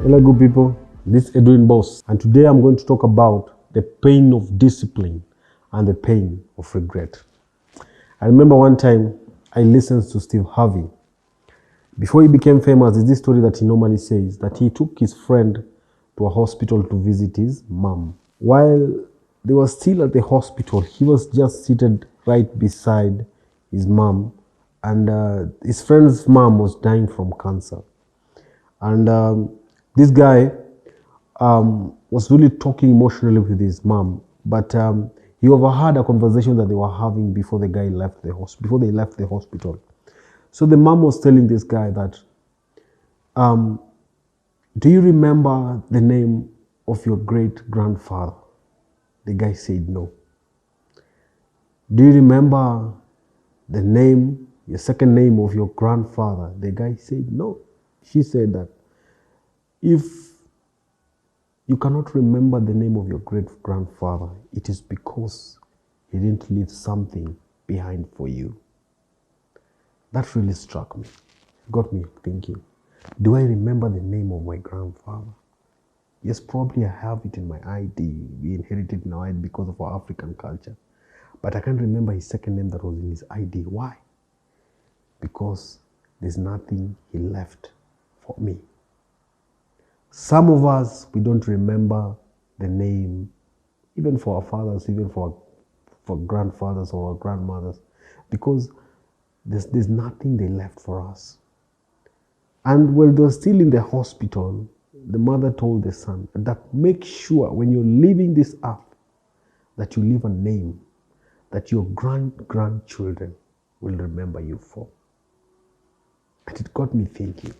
Hello, good people. This is Edwin Boss, and today I'm going to talk about the pain of discipline and the pain of regret. I remember one time I listened to Steve Harvey. Before he became famous, there's this story that he normally says that he took his friend to a hospital to visit his mom. While they were still at the hospital, he was just seated right beside his mom, and his friend's mom was dying from cancer. And this guy was really talking emotionally with his mom, but he overheard a conversation that they were having before the guy left the before they left the hospital. So the mom was telling this guy that, do you remember the name of your great-grandfather? The guy said no. Do you remember the name, your second name of your grandfather? The guy said no. She said that if you cannot remember the name of your great-grandfather, it is because he didn't leave something behind for you. That really struck me. It got me thinking, do I remember the name of my grandfather? Yes, probably I have it in my ID. We inherited in our ID because of our African culture. But I can't remember his second name that was in his ID. Why? Because there's nothing he left for me. Some of us, we don't remember the name, even for our fathers, even for grandfathers or our grandmothers, because there's nothing they left for us. And when they were still in the hospital, the mother told the son that make sure when you're leaving this earth that you leave a name that your grandchildren will remember you for. And it got me thinking.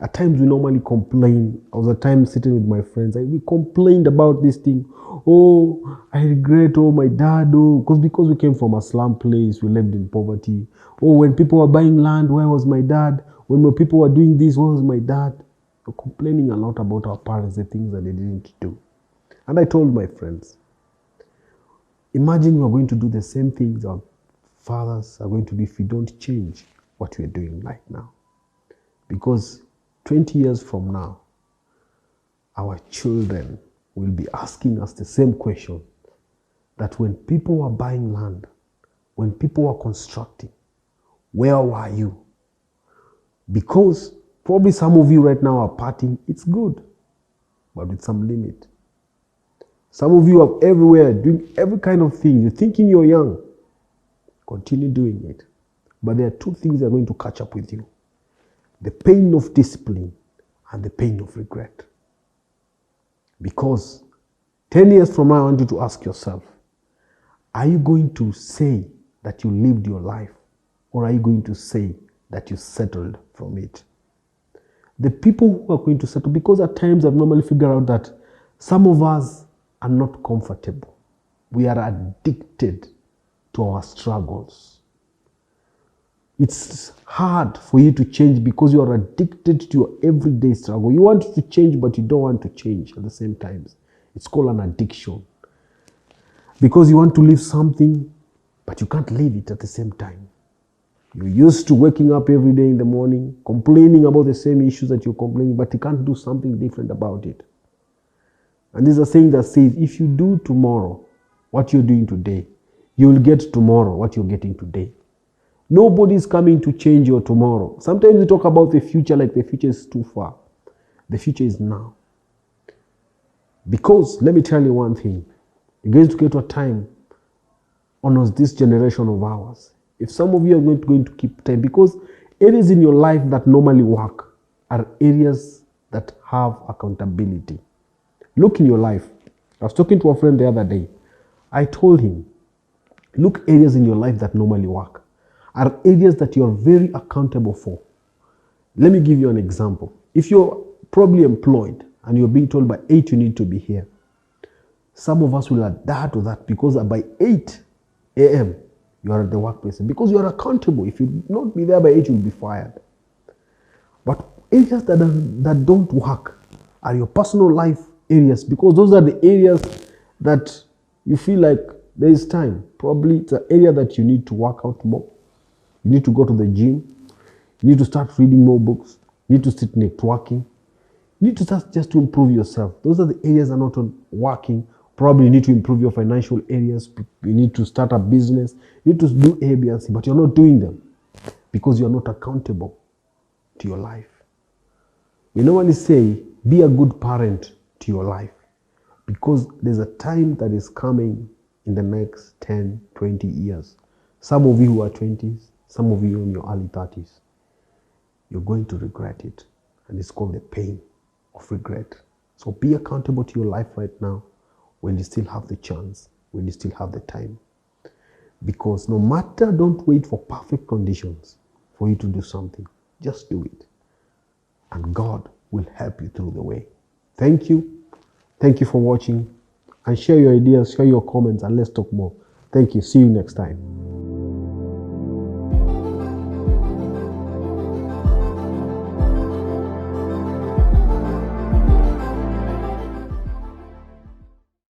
At times we normally complain. I was at times sitting with my friends, we complained about this thing. Oh, I regret, my dad, because we came from a slum place, we lived in poverty. Oh, when people were buying land, where was my dad? When people were doing this, where was my dad? We're complaining a lot about our parents, the things that they didn't do. And I told my friends, imagine we're going to do the same things our fathers are going to do if we don't change what we're doing right now. Because 20 years from now, our children will be asking us the same question, that when people were buying land, when people were constructing, where were you? Because probably some of you right now are partying. It's good, but with some limit. Some of you are everywhere doing every kind of thing. You're thinking you're young. Continue doing it. But there are two things that are going to catch up with you. The pain of discipline and the pain of regret. Because 10 years from now, I want you to ask yourself, are you going to say that you lived your life, or are you going to say that you settled from it? The people who are going to settle, because at times I've normally figured out that some of us are not comfortable. We are addicted to our struggles. It's hard for you to change because you are addicted to your everyday struggle. You want to change, but you don't want to change at the same time. It's called an addiction. Because you want to live something, but you can't live it at the same time. You're used to waking up every day in the morning, complaining about the same issues that you're complaining, but you can't do something different about it. And there's a saying that says, if you do tomorrow what you're doing today, you will get tomorrow what you're getting today. Nobody's coming to change your tomorrow. Sometimes we talk about the future like the future is too far. The future is now. Because, let me tell you one thing. You're going to get to a time on this generation of ours. If some of you are going to keep time, because areas in your life that normally work are areas that have accountability. Look in your life. I was talking to a friend the other day. I told him, look areas in your life that normally work are areas that you're very accountable for. Let me give you an example. If you're probably employed and you're being told by 8 you need to be here, some of us will adhere to that because by 8 a.m. you are at the workplace. Because you are accountable. If you not be there by 8, you'll be fired. But areas that don't work are your personal life areas, because those are the areas that you feel like there is time. Probably it's an area that you need to work out more. You need to go to the gym. You need to start reading more books. You need to start networking. You need to start just to improve yourself. Those are the areas that are not working. Probably you need to improve your financial areas. You need to start a business. You need to do A, B, and C, but you're not doing them because you're not accountable to your life. We normally say, be a good parent to your life because there's a time that is coming in the next 10, 20 years. Some of you who are 20s, some of you in your early 30s, you're going to regret it. And it's called the pain of regret. So be accountable to your life right now when you still have the chance, when you still have the time. Because no matter, don't wait for perfect conditions for you to do something. Just do it. And God will help you through the way. Thank you. Thank you for watching. And share your ideas, share your comments, and let's talk more. Thank you. See you next time.